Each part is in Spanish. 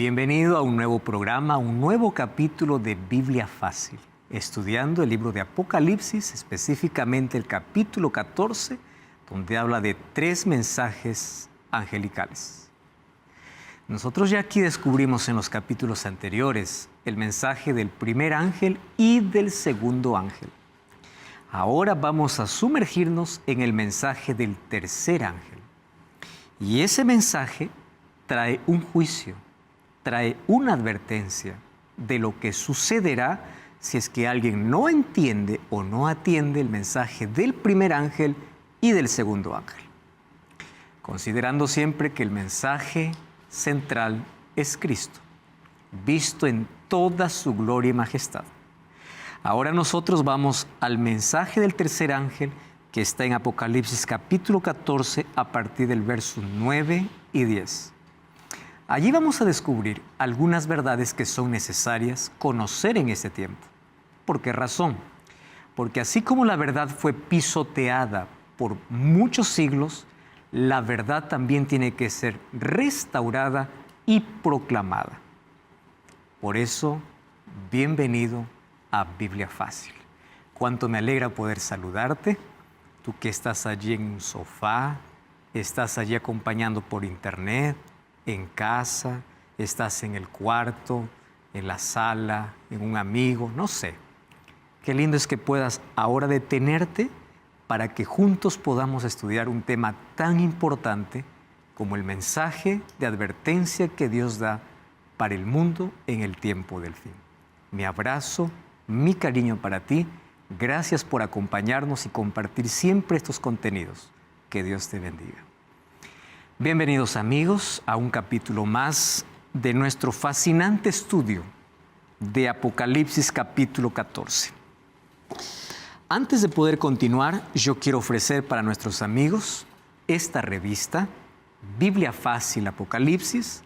Bienvenido a un nuevo programa, un nuevo capítulo de Biblia Fácil, estudiando el libro de Apocalipsis, específicamente el capítulo 14, donde habla de 3 mensajes angelicales. Nosotros ya aquí descubrimos en los capítulos anteriores el mensaje del primer ángel y del segundo ángel. Ahora vamos a sumergirnos en el mensaje del tercer ángel. Y ese mensaje trae un juicio, trae una advertencia de lo que sucederá si es que alguien no entiende o no atiende el mensaje del primer ángel y del segundo ángel. Considerando siempre que el mensaje central es Cristo, visto en toda su gloria y majestad. Ahora nosotros vamos al mensaje del tercer ángel que está en Apocalipsis capítulo 14 a partir del verso 9 y 10. Allí vamos a descubrir algunas verdades que son necesarias conocer en este tiempo. ¿Por qué razón? Porque así como la verdad fue pisoteada por muchos siglos, la verdad también tiene que ser restaurada y proclamada. Por eso, bienvenido a Biblia Fácil. Cuánto me alegra poder saludarte, tú que estás allí en un sofá, estás allí acompañando por internet, en casa, estás en el cuarto, en la sala, en un amigo, no sé. Qué lindo es que puedas ahora detenerte para que juntos podamos estudiar un tema tan importante como el mensaje de advertencia que Dios da para el mundo en el tiempo del fin. Mi abrazo, mi cariño para ti. Gracias por acompañarnos y compartir siempre estos contenidos. Que Dios te bendiga. Bienvenidos amigos a un capítulo más de nuestro fascinante estudio de Apocalipsis capítulo 14. Antes de poder continuar, yo quiero ofrecer para nuestros amigos esta revista, Biblia Fácil Apocalipsis,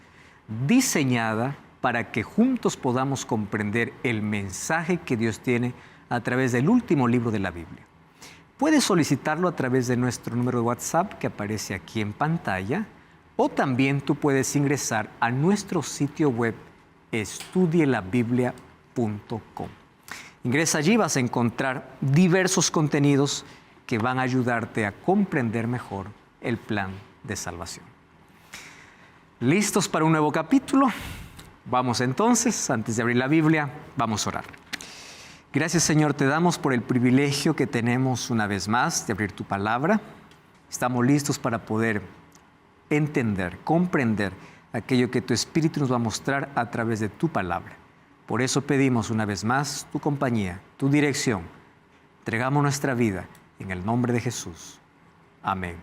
diseñada para que juntos podamos comprender el mensaje que Dios tiene a través del último libro de la Biblia. Puedes solicitarlo a través de nuestro número de WhatsApp que aparece aquí en pantalla, o también tú puedes ingresar a nuestro sitio web estudielabiblia.com. Ingresa allí, vas a encontrar diversos contenidos que van a ayudarte a comprender mejor el plan de salvación. ¿Listos para un nuevo capítulo? Vamos entonces, antes de abrir la Biblia, vamos a orar. Gracias, Señor, te damos por el privilegio que tenemos una vez más de abrir tu palabra. Estamos listos para poder entender, comprender aquello que tu Espíritu nos va a mostrar a través de tu palabra. Por eso pedimos una vez más tu compañía, tu dirección. Entregamos nuestra vida en el nombre de Jesús. Amén.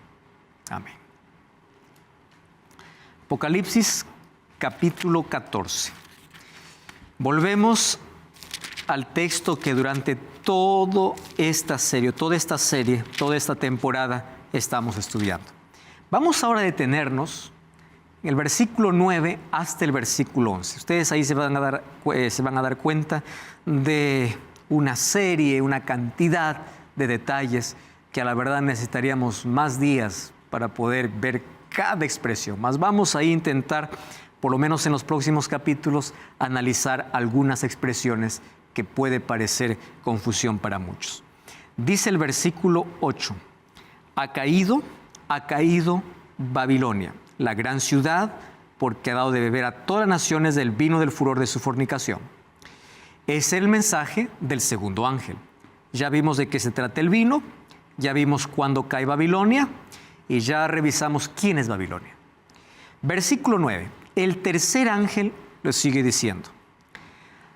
Amén. Apocalipsis capítulo 14. Volvemos al texto que durante toda esta temporada estamos estudiando. Vamos ahora a detenernos en el versículo 9 hasta el versículo 11. Ustedes ahí se van a dar cuenta de una serie, una cantidad de detalles que a la verdad necesitaríamos más días para poder ver cada expresión. Mas vamos a intentar, por lo menos en los próximos capítulos, analizar algunas expresiones que puede parecer confusión para muchos. Dice el versículo 8, ha caído Babilonia, la gran ciudad, porque ha dado de beber a todas las naciones del vino del furor de su fornicación. Es el mensaje del segundo ángel. Ya vimos de qué se trata el vino, ya vimos cuándo cae Babilonia y ya revisamos quién es Babilonia. Versículo 9, el tercer ángel lo sigue diciendo.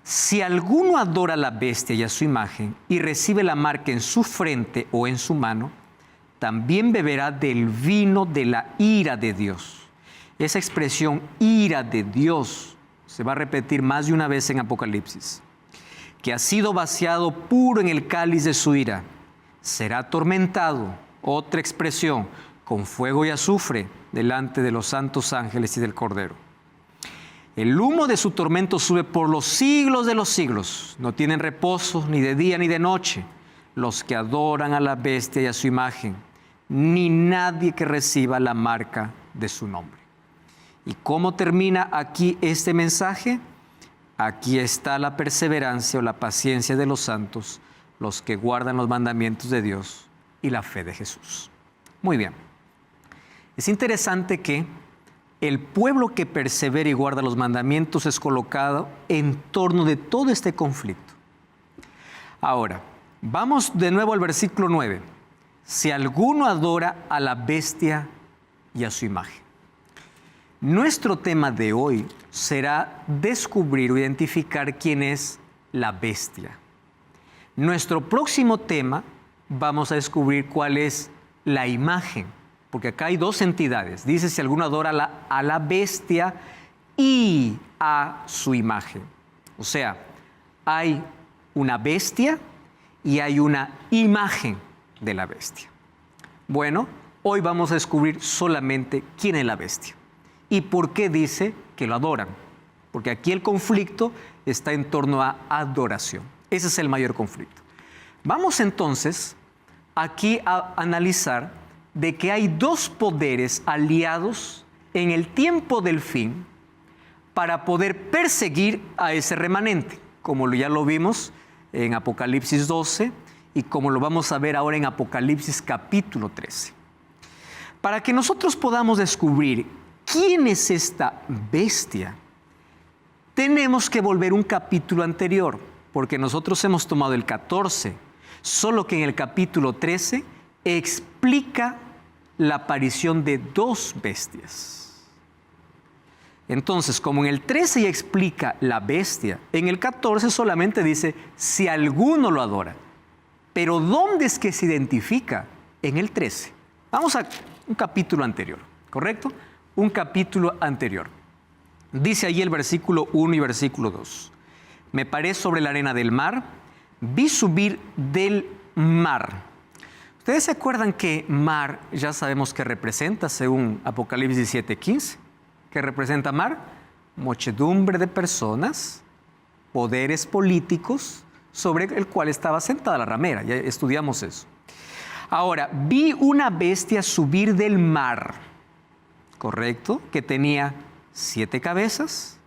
Si alguno adora a la bestia y a su imagen y recibe la marca en su frente o en su mano, también beberá del vino de la ira de Dios. Esa expresión ira de Dios se va a repetir más de una vez en Apocalipsis. Que ha sido vaciado puro en el cáliz de su ira. Será atormentado, otra expresión, con fuego y azufre delante de los santos ángeles y del Cordero. El humo de su tormento sube por los siglos de los siglos. No tienen reposo ni de día ni de noche los que adoran a la bestia y a su imagen, ni nadie que reciba la marca de su nombre. ¿Y cómo termina aquí este mensaje? Aquí está la perseverancia o la paciencia de los santos, los que guardan los mandamientos de Dios y la fe de Jesús. Muy bien. Es interesante que el pueblo que persevera y guarda los mandamientos es colocado en torno de todo este conflicto. Ahora, vamos de nuevo al versículo 9. Si alguno adora a la bestia y a su imagen. Nuestro tema de hoy será descubrir o identificar quién es la bestia. Nuestro próximo tema vamos a descubrir cuál es la imagen, porque acá hay dos entidades. Dice si alguno adora a la bestia y a su imagen. O sea, hay una bestia y hay una imagen de la bestia. Bueno, hoy vamos a descubrir solamente quién es la bestia. ¿Y por qué dice que lo adoran? Porque aquí el conflicto está en torno a adoración. Ese es el mayor conflicto. Vamos entonces aquí a analizar de que hay dos poderes aliados en el tiempo del fin para poder perseguir a ese remanente, como ya lo vimos en Apocalipsis 12 y como lo vamos a ver ahora en Apocalipsis capítulo 13. Para que nosotros podamos descubrir ¿quién es esta bestia? Tenemos que volver un capítulo anterior, porque nosotros hemos tomado el 14, solo que en el capítulo 13 explica la aparición de dos bestias. Entonces, como en el 13 ya explica la bestia, en el 14 solamente dice si alguno lo adora. Pero ¿dónde es que se identifica? En el 13. Vamos a un capítulo anterior, ¿correcto? Un capítulo anterior. Dice allí el versículo 1 y versículo 2. Me paré sobre la arena del mar, vi subir del mar. ¿Ustedes se acuerdan que mar ya sabemos que representa, según Apocalipsis 17:15? ¿Qué representa mar? Muchedumbre de personas, poderes políticos, sobre el cual estaba sentada la ramera. Ya estudiamos eso. Ahora, vi una bestia subir del mar. ¿Correcto? Que tenía 7 cabezas,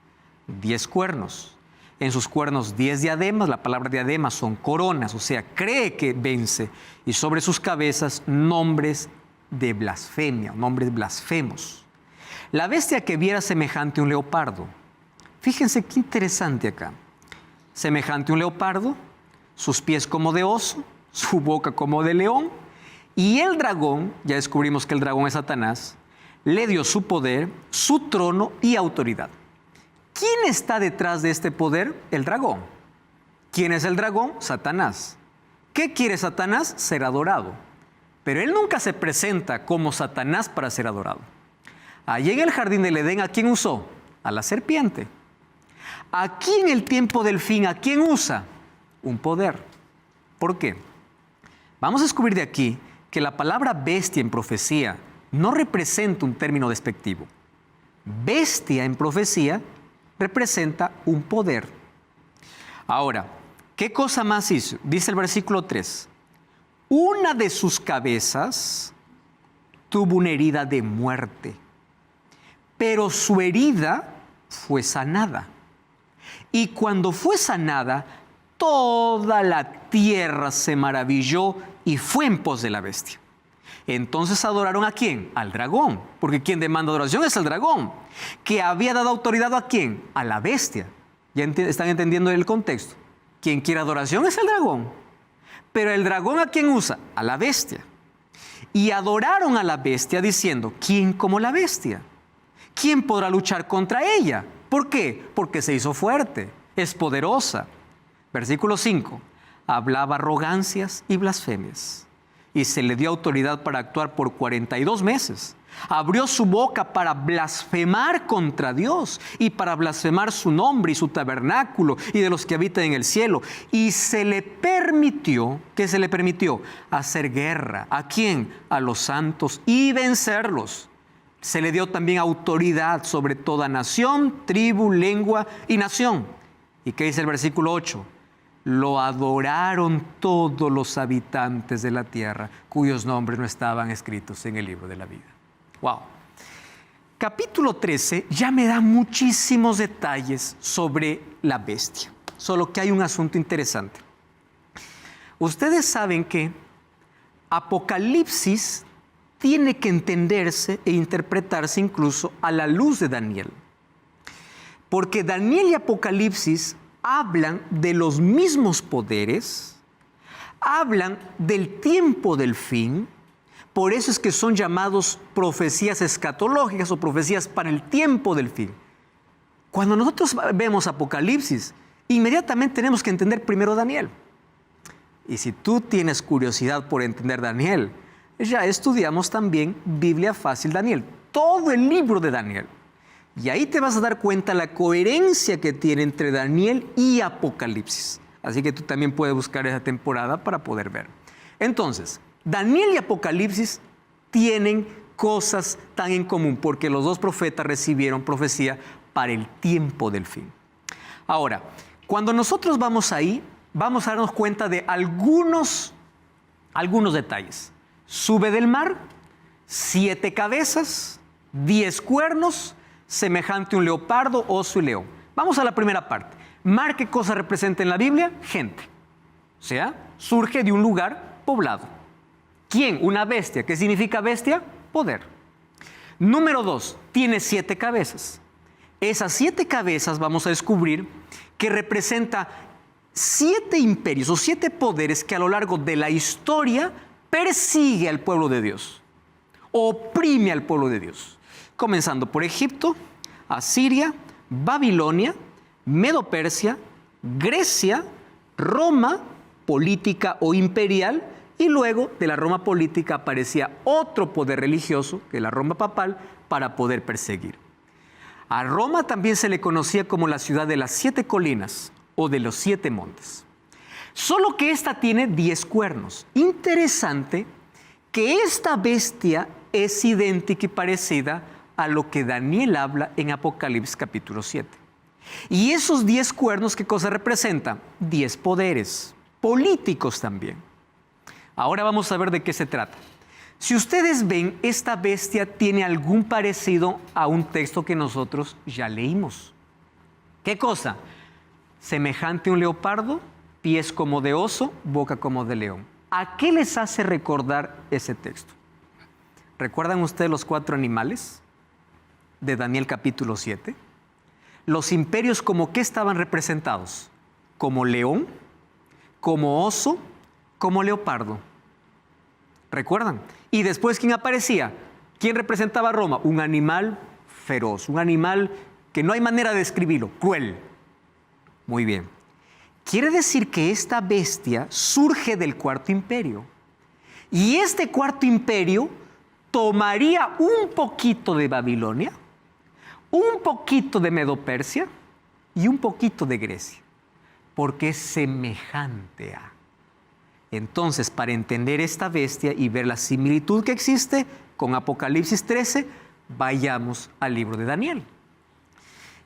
10 cuernos. En sus cuernos 10 diademas, la palabra diademas son coronas, o sea, cree que vence. Y sobre sus cabezas nombres de blasfemia, nombres blasfemos. La bestia que viera semejante a un leopardo. Fíjense qué interesante acá. Semejante a un leopardo, sus pies como de oso, su boca como de león. Y el dragón, ya descubrimos que el dragón es Satanás, le dio su poder, su trono y autoridad. ¿Quién está detrás de este poder? El dragón. ¿Quién es el dragón? Satanás. ¿Qué quiere Satanás? Ser adorado. Pero él nunca se presenta como Satanás para ser adorado. Allí en el jardín del Edén, ¿a quién usó? A la serpiente. Aquí en el tiempo del fin, ¿a quién usa? Un poder. ¿Por qué? Vamos a descubrir de aquí que la palabra bestia en profecía no representa un término despectivo. Bestia en profecía representa un poder. Ahora, ¿qué cosa más hizo? Dice el versículo 3. Una de sus cabezas tuvo una herida de muerte, pero su herida fue sanada. Y cuando fue sanada, toda la tierra se maravilló y fue en pos de la bestia. Entonces adoraron ¿a quién? Al dragón, porque quien demanda adoración es el dragón, que había dado autoridad ¿a quién? A la bestia. ¿Ya están entendiendo el contexto? Quien quiere adoración es el dragón, pero el dragón ¿a quién usa? A la bestia. Y adoraron a la bestia diciendo, ¿quién como la bestia? ¿Quién podrá luchar contra ella? ¿Por qué? Porque se hizo fuerte, es poderosa. Versículo 5, hablaba arrogancias y blasfemias. Y se le dio autoridad para actuar por 42 meses. Abrió su boca para blasfemar contra Dios y para blasfemar su nombre y su tabernáculo y de los que habitan en el cielo. Y se le permitió, ¿qué se le permitió? Hacer guerra. ¿A quién? A los santos y vencerlos. Se le dio también autoridad sobre toda nación, tribu, lengua y nación. ¿Y qué dice el versículo 8? Lo adoraron todos los habitantes de la tierra, cuyos nombres no estaban escritos en el libro de la vida. ¡Wow! Capítulo 13 ya me da muchísimos detalles sobre la bestia, solo que hay un asunto interesante. Ustedes saben que Apocalipsis tiene que entenderse e interpretarse incluso a la luz de Daniel. Porque Daniel y Apocalipsis hablan de los mismos poderes, hablan del tiempo del fin, por eso es que son llamados profecías escatológicas o profecías para el tiempo del fin. Cuando nosotros vemos Apocalipsis, inmediatamente tenemos que entender primero Daniel. Y si tú tienes curiosidad por entender Daniel, ya estudiamos también Biblia Fácil Daniel, todo el libro de Daniel. Y ahí te vas a dar cuenta la coherencia que tiene entre Daniel y Apocalipsis. Así que tú también puedes buscar esa temporada para poder ver. Entonces, Daniel y Apocalipsis tienen cosas tan en común porque los dos profetas recibieron profecía para el tiempo del fin. Ahora, cuando nosotros vamos ahí, vamos a darnos cuenta de algunos detalles. Sube del mar, 7 cabezas, 10 cuernos, semejante a un leopardo, oso y león. Vamos a la primera parte. Mar, ¿qué cosa representa en la Biblia? Gente. O sea, surge de un lugar poblado. ¿Quién? Una bestia. ¿Qué significa bestia? Poder. Número 2, tiene 7 cabezas. Esas 7 cabezas vamos a descubrir que representa 7 imperios o 7 poderes que a lo largo de la historia persigue al pueblo de Dios, oprime al pueblo de Dios, comenzando por Egipto, Asiria, Babilonia, Medo-Persia, Grecia, Roma, política o imperial, y luego de la Roma política aparecía otro poder religioso, que es la Roma papal, para poder perseguir. A Roma también se le conocía como la ciudad de las 7 colinas o de los 7 montes. Solo que esta tiene 10 cuernos. Interesante que esta bestia es idéntica y parecida a lo que Daniel habla en Apocalipsis capítulo 7. Y esos 10 cuernos, ¿qué cosa representan? 10 poderes, políticos también. Ahora vamos a ver de qué se trata. Si ustedes ven, esta bestia tiene algún parecido a un texto que nosotros ya leímos. ¿Qué cosa? Semejante a un leopardo, pies como de oso, boca como de león. ¿A qué les hace recordar ese texto? ¿Recuerdan ustedes los 4 animales de Daniel capítulo 7? Los imperios, ¿como qué estaban representados? Como león, como oso, como leopardo. ¿Recuerdan? Y después, ¿quién aparecía? ¿Quién representaba a Roma? Un animal feroz, un animal que no hay manera de describirlo, cruel. Muy bien. Quiere decir que esta bestia surge del 4º imperio. Y este 4º imperio tomaría un poquito de Babilonia, un poquito de Medo-Persia y un poquito de Grecia, porque es semejante a. Entonces, para entender esta bestia y ver la similitud que existe con Apocalipsis 13, vayamos al libro de Daniel.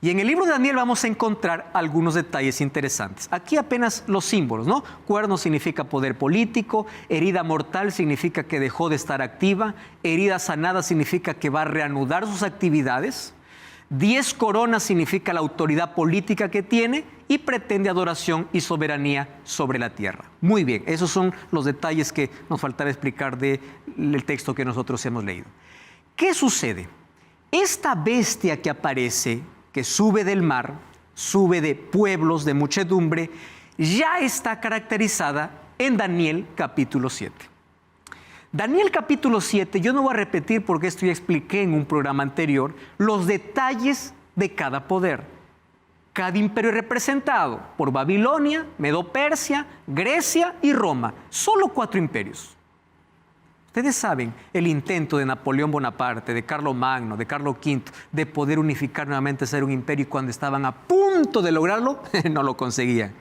Y en el libro de Daniel vamos a encontrar algunos detalles interesantes. Aquí apenas los símbolos, ¿no? Cuerno significa poder político, herida mortal significa que dejó de estar activa, herida sanada significa que va a reanudar sus actividades, 10 coronas significa la autoridad política que tiene y pretende adoración y soberanía sobre la tierra. Muy bien, esos son los detalles que nos faltaba explicar del texto que nosotros hemos leído. ¿Qué sucede? Esta bestia que aparece, que sube del mar, sube de pueblos, de muchedumbre, ya está caracterizada en Daniel capítulo 7. Daniel capítulo 7, yo no voy a repetir porque esto ya expliqué en un programa anterior, los detalles de cada poder. Cada imperio representado por Babilonia, Medo-Persia, Grecia y Roma. Solo 4 imperios. Ustedes saben el intento de Napoleón Bonaparte, de Carlomagno, de Carlos V, de poder unificar nuevamente, ser un imperio, y cuando estaban a punto de lograrlo, no lo conseguían.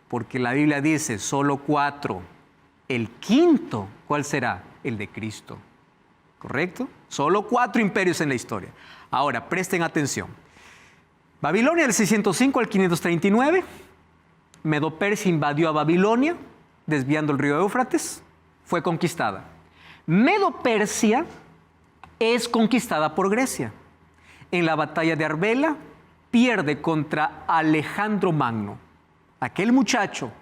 Porque la Biblia dice, solo 4. El 5, ¿cuál será? El de Cristo. ¿Correcto? Solo 4 imperios en la historia. Ahora, presten atención. Babilonia del 605 al 539. Medo-Persia invadió a Babilonia, desviando el río Éufrates. Fue conquistada. Medo-Persia es conquistada por Grecia. en la batalla de Arbela, pierde contra Alejandro Magno, aquel muchacho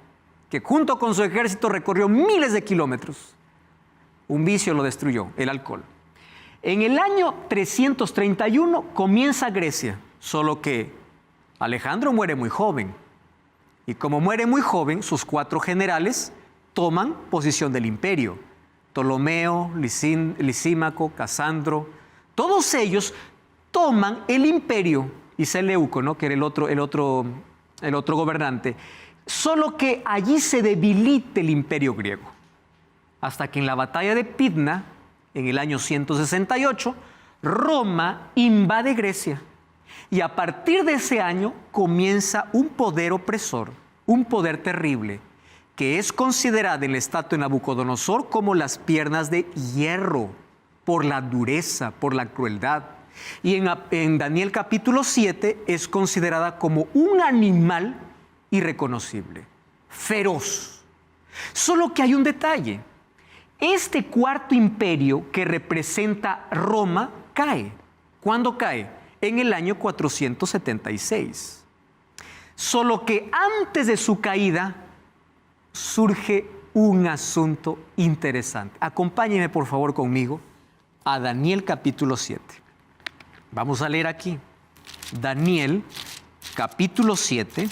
que junto con su ejército recorrió miles de kilómetros. Un vicio lo destruyó, el alcohol. En el año 331 comienza Grecia, solo que Alejandro muere muy joven. Y como muere muy joven, sus 4 generales toman posesión del imperio. Ptolomeo, Lisímaco, Casandro, todos ellos toman el imperio, y Seleuco, ¿no?, que era el otro gobernante, solo que allí se debilita el imperio griego. Hasta que en la batalla de Pydna, en el año 168, Roma invade Grecia. Y a partir de ese año comienza un poder opresor, un poder terrible, que es considerada en la estatua de Nabucodonosor como las piernas de hierro, por la dureza, por la crueldad. Y en Daniel capítulo 7 es considerada como un animal irreconocible, feroz. Solo que hay un detalle. Este cuarto imperio que representa Roma cae. ¿Cuándo cae? En el año 476. Solo que antes de su caída surge un asunto interesante. Acompáñenme por favor conmigo a Daniel capítulo 7. Vamos a leer aquí. Daniel capítulo 7.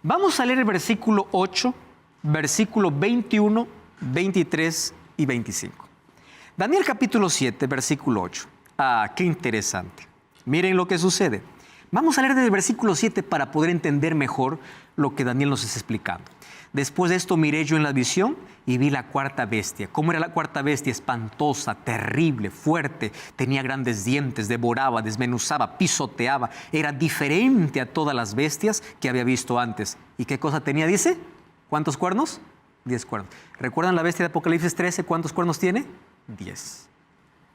Vamos a leer el versículo 8, versículo 21, 23 y 25. Daniel capítulo 7, versículo 8. Ah, qué interesante. Miren lo que sucede. Vamos a leer desde el versículo 7 para poder entender mejor lo que Daniel nos está explicando. Después de esto miré yo en la visión y vi la cuarta bestia. ¿Cómo era la cuarta bestia? Espantosa, terrible, fuerte. Tenía grandes dientes, devoraba, desmenuzaba, pisoteaba. Era diferente a todas las bestias que había visto antes. ¿Y qué cosa tenía, dice? ¿Cuántos cuernos? 10 cuernos. ¿Recuerdan la bestia de Apocalipsis 13? ¿Cuántos cuernos tiene? 10.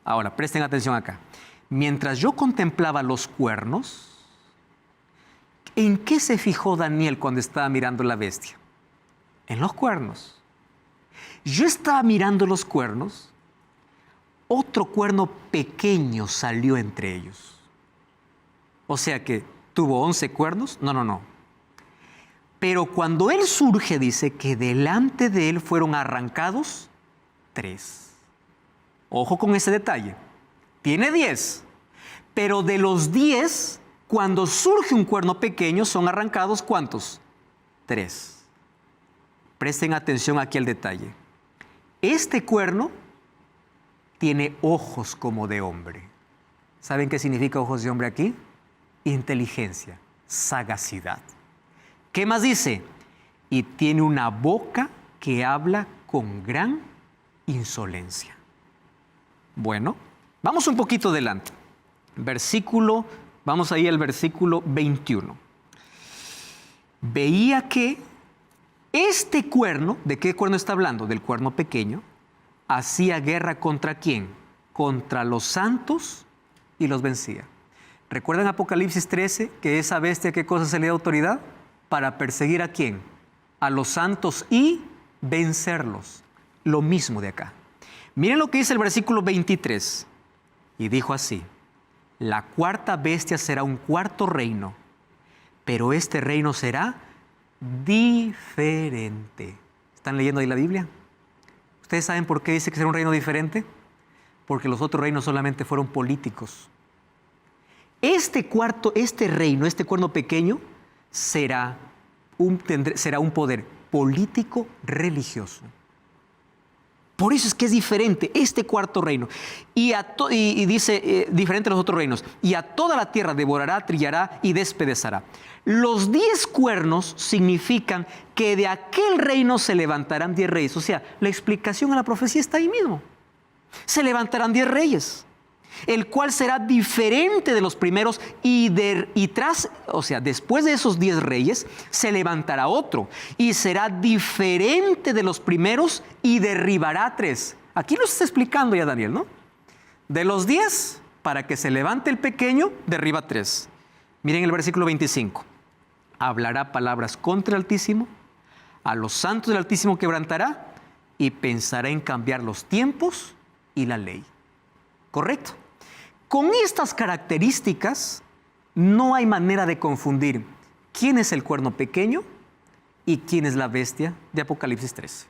Ahora, presten atención acá. Mientras yo contemplaba los cuernos, ¿en qué se fijó Daniel cuando estaba mirando la bestia? En los cuernos. Yo estaba mirando los cuernos, otro cuerno pequeño salió entre ellos. O sea que tuvo 11 cuernos. No. Pero cuando él surge, dice que delante de él fueron arrancados 3. Ojo con ese detalle. Tiene 10, pero de los 10, cuando surge un cuerno pequeño, son arrancados ¿cuántos? 3. Presten atención aquí al detalle. Este cuerno tiene ojos como de hombre. ¿Saben qué significa ojos de hombre aquí? Inteligencia, sagacidad. ¿Qué más dice? Y tiene una boca que habla con gran insolencia. Bueno, vamos un poquito adelante. Vamos ahí al versículo 21. Veía que este cuerno, ¿de qué cuerno está hablando? Del cuerno pequeño. Hacía guerra ¿contra quién? Contra los santos y los vencía. ¿Recuerdan Apocalipsis 13 que esa bestia qué cosa se le da autoridad? Para perseguir ¿a quién? A los santos y vencerlos. Lo mismo de acá. Miren lo que dice el versículo 23. Y dijo así: la cuarta bestia será un cuarto reino, pero este reino será diferente. ¿Están leyendo ahí la Biblia? ¿Ustedes saben por qué dice que será un reino diferente? Porque los otros reinos solamente fueron políticos. Este reino, este cuerno pequeño, será un poder político religioso. Por eso es que es diferente este cuarto reino. Y dice, diferente a los otros reinos. Y a toda la tierra devorará, trillará y despedazará. Los 10 cuernos significan que de aquel reino se levantarán 10 reyes. O sea, la explicación a la profecía está ahí mismo. Se levantarán 10 reyes, el cual será diferente de los primeros después de esos 10 reyes, se levantará otro y será diferente de los primeros y derribará 3. Aquí nos está explicando ya Daniel, ¿no? De los 10, para que se levante el pequeño, derriba 3. Miren el versículo 25. Hablará palabras contra el Altísimo, a los santos del Altísimo quebrantará y pensará en cambiar los tiempos y la ley. ¿Correcto? Con estas características, no hay manera de confundir quién es el cuerno pequeño y quién es la bestia de Apocalipsis 13.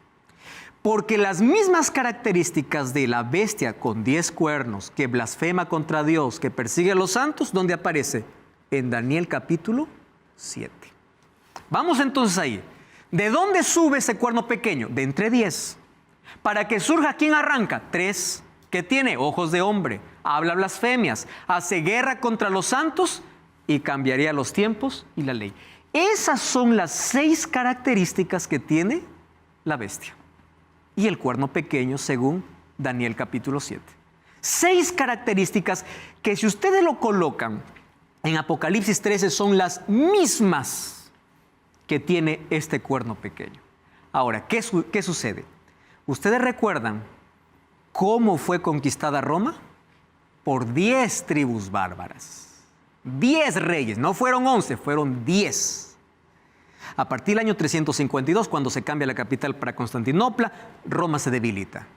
Porque las mismas características de la bestia con 10 cuernos, que blasfema contra Dios, que persigue a los santos, ¿dónde aparece? En Daniel capítulo 7. Vamos entonces ahí. ¿De dónde sube ese cuerno pequeño? De entre 10. Para que surja, ¿quién arranca? 3. Que tiene ojos de hombre, habla blasfemias, hace guerra contra los santos y cambiaría los tiempos y la ley. Esas son las 6 características que tiene la bestia y el cuerno pequeño según Daniel capítulo 7. 6 características que si ustedes lo colocan en Apocalipsis 13 son las mismas que tiene este cuerno pequeño. Ahora, ¿qué sucede? ¿Ustedes recuerdan cómo fue conquistada Roma? Por 10 tribus bárbaras. 10 reyes, no fueron 11, fueron 10. A partir del año 352, cuando se cambia la capital para Constantinopla, Roma se debilita.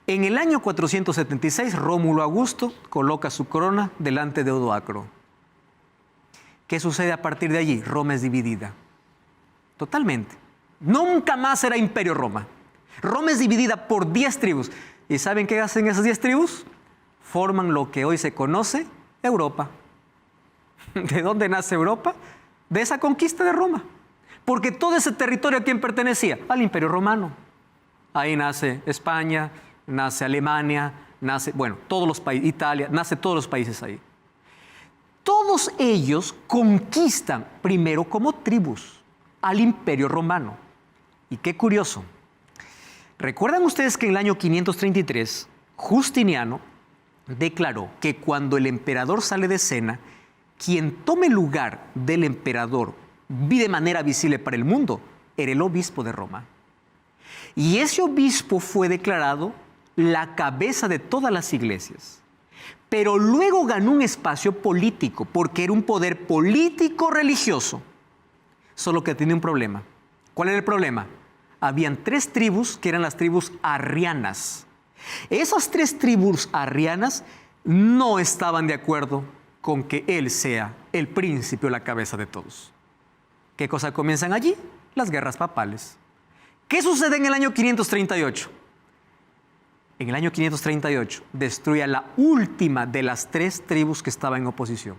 En el año 476, Rómulo Augusto coloca su corona delante de Odoacro. ¿Qué sucede a partir de allí? Roma es dividida. Totalmente. Nunca más será imperio Roma. Roma es dividida por 10 tribus. ¿Y saben qué hacen esas 10 tribus? Forman lo que hoy se conoce Europa. ¿De dónde nace Europa? De esa conquista de Roma. Porque todo ese territorio ¿a quién pertenecía? Al Imperio Romano. Ahí nace España, nace Alemania, nace, bueno, todos los países, Italia, nace todos los países ahí. Todos ellos conquistan primero como tribus al Imperio Romano. Y qué curioso. ¿Recuerdan ustedes que en el año 533 Justiniano declaró que cuando el emperador sale de escena, quien tome lugar del emperador de manera visible para el mundo era el obispo de Roma? Y ese obispo fue declarado la cabeza de todas las iglesias. Pero luego ganó un espacio político porque era un poder político religioso. Solo que tenía un problema. ¿Cuál era el problema? Habían 3 tribus que eran las tribus arrianas. Esas 3 tribus arrianas no estaban de acuerdo con que él sea el príncipe o la cabeza de todos. ¿Qué cosa comienzan allí? Las guerras papales. ¿Qué sucede en el año 538? En el año 538 destruye a la última de las 3 tribus que estaba en oposición.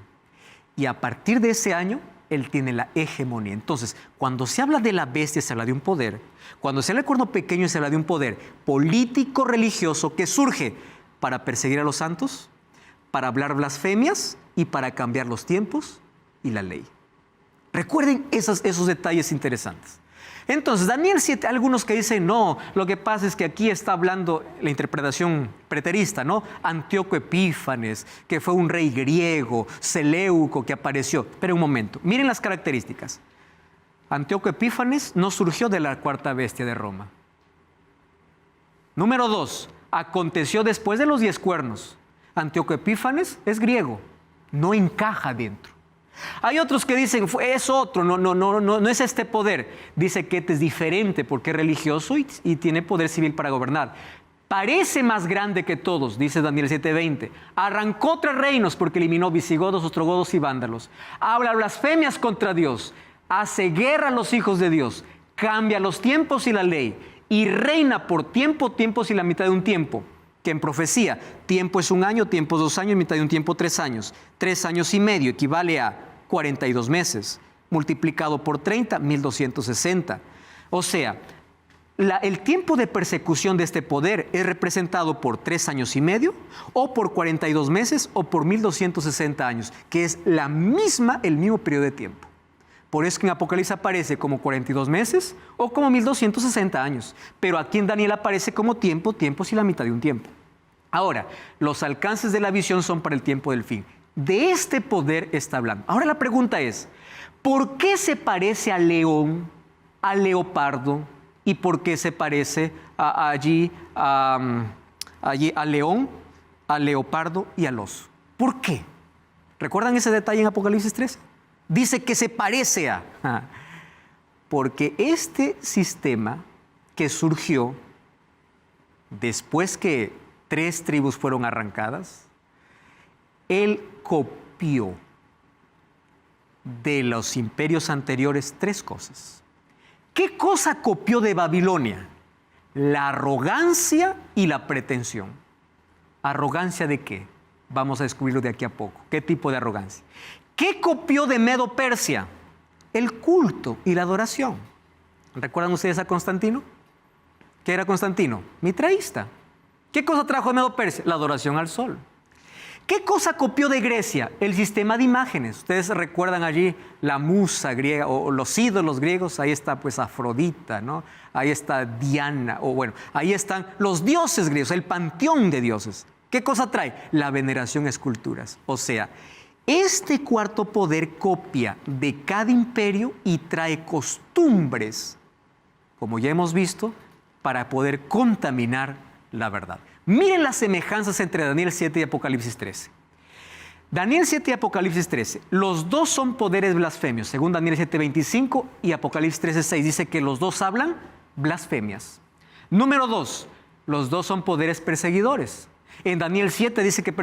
Y a partir de ese año, él tiene la hegemonía. Entonces, cuando se habla de la bestia, se habla de un poder. Cuando se habla del cuerno pequeño, se habla de un poder político-religioso que surge para perseguir a los santos, para hablar blasfemias y para cambiar los tiempos y la ley. Recuerden esos detalles interesantes. Entonces, Daniel 7, algunos que dicen, no, lo que pasa es que aquí está hablando la interpretación preterista, ¿no? Antíoco Epífanes, que fue un rey griego, Seleuco, que apareció. Pero un momento, miren las características. Antíoco Epífanes no surgió de la cuarta bestia de Roma. Número 2, aconteció después de los 10 cuernos. Antíoco Epífanes es griego, no encaja dentro. Hay otros que dicen, es otro, no es este poder. Dice que es diferente porque es religioso y tiene poder civil para gobernar. Parece más grande que todos, dice Daniel 7:20. Arrancó 3 reinos porque eliminó visigodos, ostrogodos y vándalos. Habla blasfemias contra Dios, hace guerra a los hijos de Dios, cambia los tiempos y la ley y reina por tiempos y la mitad de un tiempo. Que en profecía, tiempo es 1 año, tiempo es 2 años, mitad de un tiempo 3 años. 3 años y medio equivale a 42 meses, multiplicado por 30, 1260. O sea, el tiempo de persecución de este poder es representado por 3 años y medio, o por 42 meses, o por 1260 años, que es el mismo periodo de tiempo. Por eso que en Apocalipsis aparece como 42 meses o como 1260 años. Pero aquí en Daniel aparece como tiempos y la mitad de un tiempo. Ahora, los alcances de la visión son para el tiempo del fin. De este poder está hablando. Ahora la pregunta es, ¿por qué se parece al león, al leopardo? ¿Y por qué se parece allí al león, al leopardo y al oso? ¿Por qué? ¿Recuerdan ese detalle en Apocalipsis 13? Dice que se parece a... Porque este sistema que surgió después que 3 tribus fueron arrancadas, Él copió de los imperios anteriores 3 cosas. ¿Qué cosa copió de Babilonia? La arrogancia y la pretensión. ¿Arrogancia de qué? Vamos a descubrirlo de aquí a poco. ¿Qué tipo de arrogancia? ¿Qué copió de Medo-Persia? El culto y la adoración. ¿Recuerdan ustedes a Constantino? ¿Qué era Constantino? Mitraísta. ¿Qué cosa trajo de Medo-Persia? La adoración al sol. ¿Qué cosa copió de Grecia? El sistema de imágenes. Ustedes recuerdan allí la musa griega o los ídolos griegos. Ahí está pues Afrodita, ¿no? Ahí está Diana, o bueno, ahí están los dioses griegos, el panteón de dioses. ¿Qué cosa trae? La veneración a esculturas. O sea, este cuarto poder copia de cada imperio y trae costumbres, como ya hemos visto, para poder contaminar la verdad. Miren las semejanzas entre Daniel 7 y Apocalipsis 13. Daniel 7 y Apocalipsis 13, los dos son poderes blasfemios. Según Daniel 7:25 y Apocalipsis 13:6 dice que los dos hablan blasfemias. Número 2, los dos son poderes perseguidores. En Daniel 7 dice que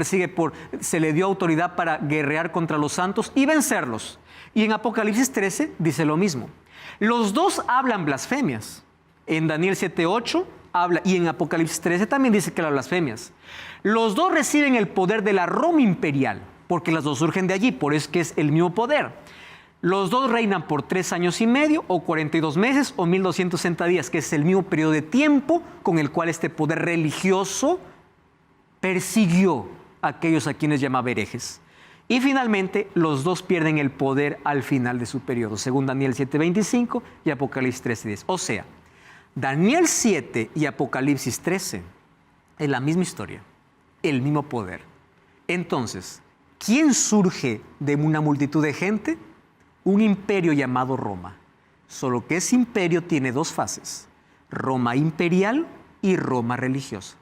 se le dio autoridad para guerrear contra los santos y vencerlos. Y en Apocalipsis 13 dice lo mismo. Los dos hablan blasfemias. En Daniel 7:8 habla, y en Apocalipsis 13 también dice que las blasfemias. Los dos reciben el poder de la Roma imperial, porque las dos surgen de allí, por eso es que es el mismo poder. Los dos reinan por 3 años y medio, o 42 meses, o 1260 días, que es el mismo periodo de tiempo con el cual este poder religioso persiguió a aquellos a quienes llamaba herejes. Y finalmente, los dos pierden el poder al final de su periodo, según Daniel 7:25 y Apocalipsis 13:10. O sea, Daniel 7 y Apocalipsis 13 es la misma historia, el mismo poder. Entonces, ¿quién surge de una multitud de gente? Un imperio llamado Roma. Solo que ese imperio tiene 2 fases, Roma imperial y Roma religiosa.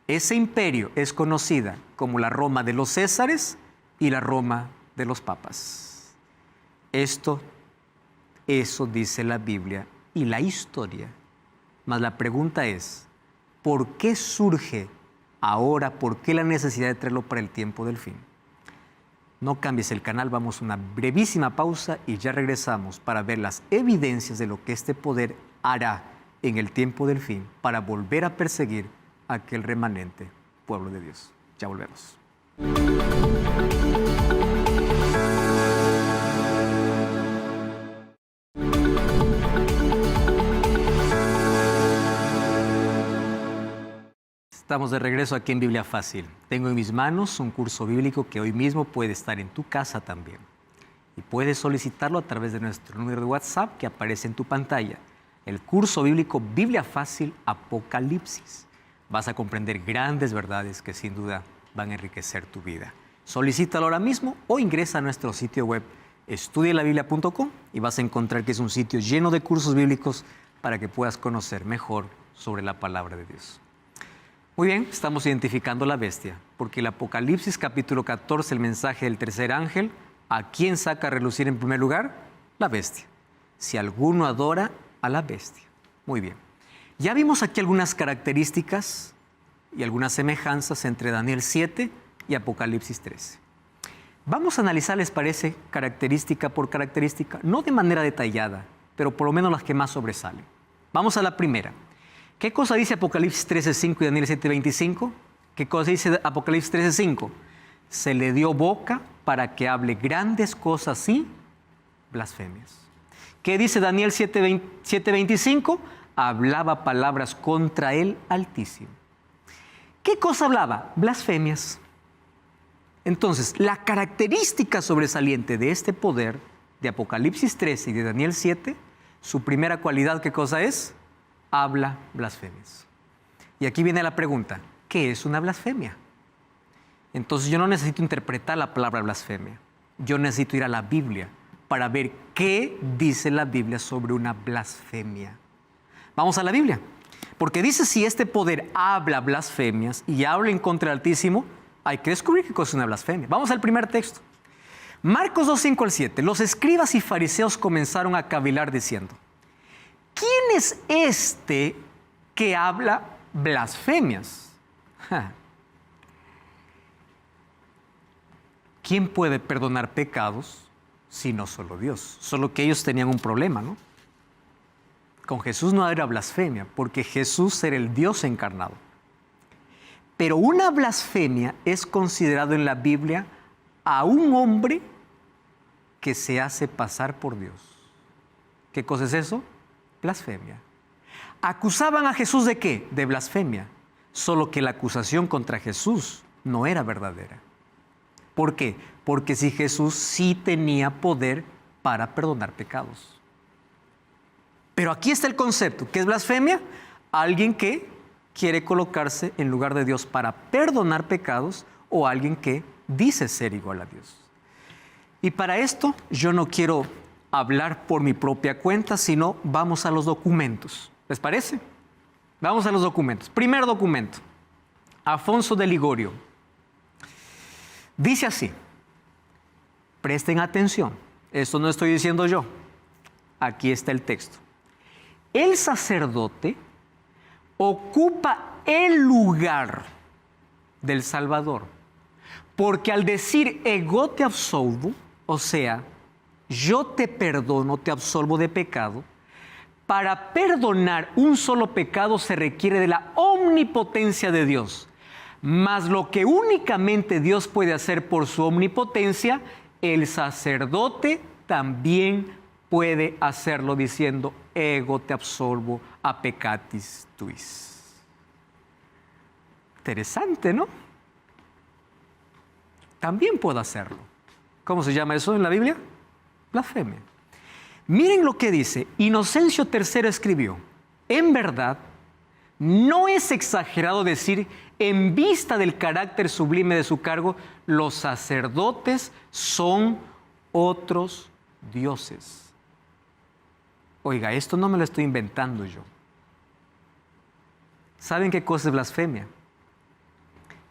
Ese imperio es conocida como la Roma de los Césares y la Roma de los papas. Eso dice la Biblia y la historia. Mas la pregunta es, ¿por qué surge ahora? ¿Por qué la necesidad de traerlo para el tiempo del fin? No cambies el canal, vamos a una brevísima pausa y ya regresamos para ver las evidencias de lo que este poder hará en el tiempo del fin para volver a perseguir a aquel remanente pueblo de Dios. Ya volvemos. Estamos de regreso aquí en Biblia Fácil. Tengo en mis manos un curso bíblico que hoy mismo puede estar en tu casa también. Y puedes solicitarlo a través de nuestro número de WhatsApp que aparece en tu pantalla. El curso bíblico Biblia Fácil Apocalipsis. Vas a comprender grandes verdades que sin duda van a enriquecer tu vida. Solicítalo ahora mismo o ingresa a nuestro sitio web estudialabiblia.com y vas a encontrar que es un sitio lleno de cursos bíblicos para que puedas conocer mejor sobre la palabra de Dios. Muy bien, estamos identificando la bestia, porque el Apocalipsis capítulo 14, el mensaje del tercer ángel, ¿a quién saca a relucir en primer lugar? La bestia. Si alguno adora a la bestia. Muy bien. Ya vimos aquí algunas características y algunas semejanzas entre Daniel 7 y Apocalipsis 13. Vamos a analizar, ¿les parece? Característica por característica, no de manera detallada, pero por lo menos las que más sobresalen. Vamos a la primera. ¿Qué cosa dice Apocalipsis 13:5 y Daniel 7:25? ¿Qué cosa dice Apocalipsis 13:5? Se le dio boca para que hable grandes cosas y blasfemias. ¿Qué dice Daniel 7:25? Hablaba palabras contra el Altísimo. ¿Qué cosa hablaba? Blasfemias. Entonces, la característica sobresaliente de este poder de Apocalipsis 13 y de Daniel 7, su primera cualidad, ¿qué cosa es? Habla blasfemias. Y aquí viene la pregunta, ¿qué es una blasfemia? Entonces yo no necesito interpretar la palabra blasfemia. Yo necesito ir a la Biblia para ver qué dice la Biblia sobre una blasfemia. Vamos a la Biblia. Porque dice, si este poder habla blasfemias y habla en contra del Altísimo, hay que descubrir qué cosa es una blasfemia. Vamos al primer texto. Marcos 2:5-7. Los escribas y fariseos comenzaron a cavilar diciendo, ¿quién es este que habla blasfemias? ¿quién puede perdonar pecados si no solo Dios? Solo que ellos tenían un problema, ¿no? Con Jesús no era blasfemia, porque Jesús era el Dios encarnado. Pero una blasfemia es considerado en la Biblia a un hombre que se hace pasar por Dios. ¿Qué cosa es eso? Blasfemia. ¿Acusaban a Jesús de qué? De blasfemia. Solo que la acusación contra Jesús no era verdadera. ¿Por qué? Porque si Jesús sí tenía poder para perdonar pecados. Pero aquí está el concepto. ¿Qué es blasfemia? Alguien que quiere colocarse en lugar de Dios para perdonar pecados, o alguien que dice ser igual a Dios. Y para esto yo no quiero hablar por mi propia cuenta, sino vamos a los documentos. ¿Les parece? Vamos a los documentos. Primer documento. Afonso de Ligorio. Dice así. Presten atención. Esto no estoy diciendo yo. Aquí está el texto. El sacerdote ocupa el lugar del Salvador, porque al decir ego te absolvo, o sea, yo te perdono, te absolvo de pecado, para perdonar un solo pecado se requiere de la omnipotencia de Dios, mas lo que únicamente Dios puede hacer por su omnipotencia, el sacerdote también puede hacerlo diciendo ego te absolvo a peccatis tuis. Interesante, ¿no? También puedo hacerlo. ¿Cómo se llama eso en la Biblia? Blasfemia. Miren lo que dice. Inocencio III escribió: en verdad, no es exagerado decir, en vista del carácter sublime de su cargo, los sacerdotes son otros dioses. Oiga, esto no me lo estoy inventando yo. ¿Saben qué cosa es blasfemia?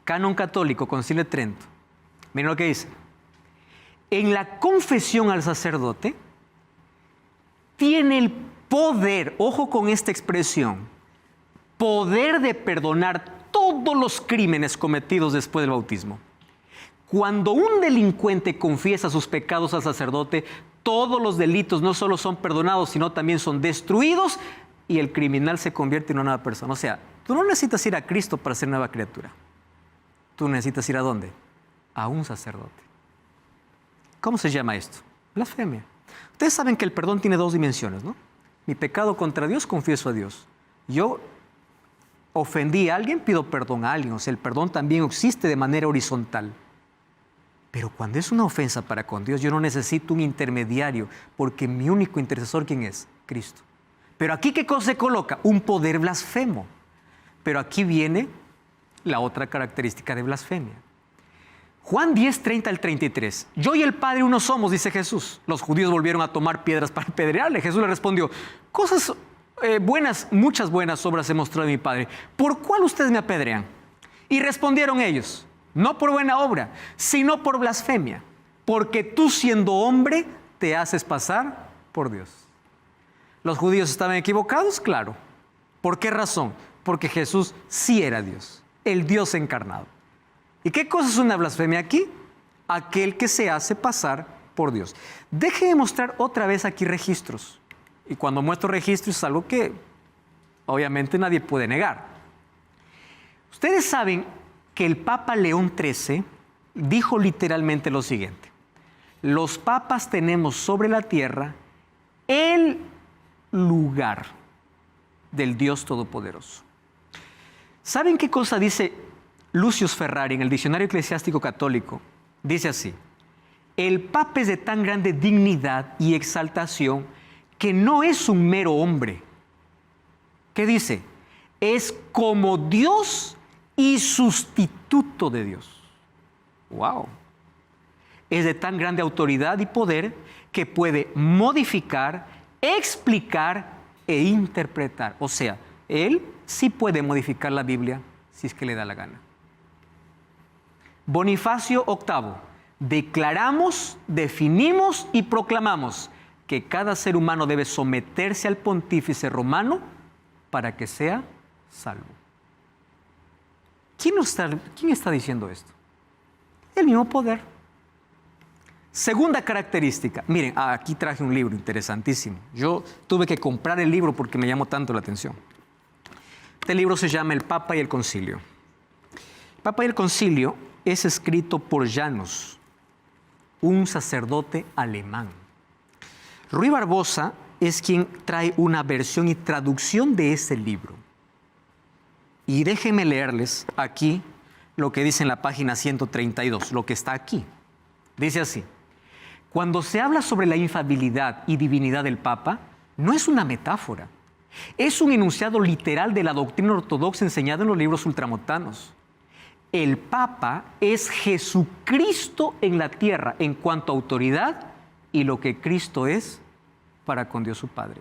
Canon católico, Concilio de Trento. Miren lo que dice. En la confesión al sacerdote tiene el poder, ojo con esta expresión, poder de perdonar todos los crímenes cometidos después del bautismo. Cuando un delincuente confiesa sus pecados al sacerdote, todos los delitos no solo son perdonados, sino también son destruidos y el criminal se convierte en una nueva persona. O sea, tú no necesitas ir a Cristo para ser nueva criatura. Tú necesitas ir ¿a dónde? A un sacerdote. ¿Cómo se llama esto? Blasfemia. Ustedes saben que el perdón tiene dos dimensiones, ¿no? Mi pecado contra Dios, confieso a Dios. Yo ofendí a alguien, pido perdón a alguien. O sea, el perdón también existe de manera horizontal. Pero cuando es una ofensa para con Dios, yo no necesito un intermediario, porque mi único intercesor, ¿quién es? Cristo. Pero aquí, ¿qué cosa se coloca? Un poder blasfemo. Pero aquí viene la otra característica de blasfemia. Juan 10, 30 al 33. Yo y el Padre uno somos, dice Jesús. Los judíos volvieron a tomar piedras para apedrearle. Jesús le respondió: cosas buenas, muchas buenas obras he mostrado a mi Padre. ¿Por cuál ustedes me apedrean? Y respondieron ellos: no por buena obra, sino por blasfemia, porque tú siendo hombre te haces pasar por Dios. ¿Los judíos estaban equivocados? Claro. ¿Por qué razón? Porque Jesús sí era Dios, el Dios encarnado. ¿Y qué cosa es una blasfemia aquí? Aquel que se hace pasar por Dios. Déjenme mostrar otra vez aquí registros. Y cuando muestro registros es algo que obviamente nadie puede negar. Ustedes saben que el Papa León XIII dijo literalmente lo siguiente: los papas tenemos sobre la tierra el lugar del Dios Todopoderoso. ¿Saben qué cosa dice Lucius Ferrari en el Diccionario Eclesiástico Católico? Dice así: el Papa es de tan grande dignidad y exaltación que no es un mero hombre. ¿Qué dice? Es como Dios y sustituto de Dios. ¡Wow! Es de tan grande autoridad y poder que puede modificar, explicar e interpretar. O sea, Él sí puede modificar la Biblia si es que le da la gana. Bonifacio VIII: declaramos, definimos y proclamamos que cada ser humano debe someterse al pontífice romano para que sea salvo. ¿Quién está diciendo esto? El mismo poder. Segunda característica. Miren, aquí traje un libro interesantísimo. Yo tuve que comprar el libro porque me llamó tanto la atención. Este libro se llama El Papa y el Concilio. El Papa y el Concilio es escrito por Janus, un sacerdote alemán. Ruy Barbosa es quien trae una versión y traducción de ese libro. Y déjenme leerles aquí lo que dice en la página 132, lo que está aquí. Dice así: cuando se habla sobre la infalibilidad y divinidad del Papa, no es una metáfora. Es un enunciado literal de la doctrina ortodoxa enseñada en los libros ultramontanos. El Papa es Jesucristo en la tierra en cuanto a autoridad y lo que Cristo es para con Dios su Padre.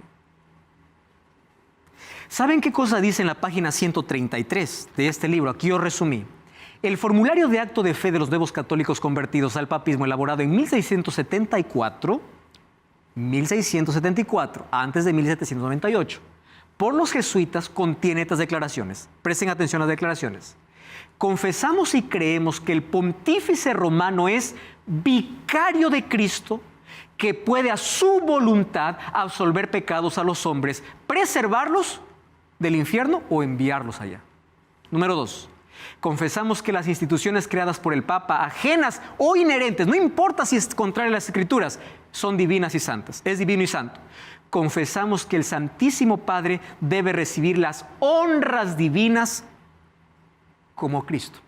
¿Saben qué cosa dice en la página 133 de este libro? Aquí yo resumí. El formulario de acto de fe de los nuevos católicos convertidos al papismo, elaborado en 1674, antes de 1798, por los jesuitas, contiene estas declaraciones. Presten atención a las declaraciones. Confesamos y creemos que el pontífice romano es vicario de Cristo, que puede a su voluntad absolver pecados a los hombres, preservarlos del infierno o enviarlos allá. Número 2. Confesamos que las instituciones creadas por el Papa, ajenas o inherentes, no importa si es contrario a las Escrituras, son divinas y santas. Es divino y santo. Confesamos que el Santísimo Padre debe recibir las honras divinas como Cristo.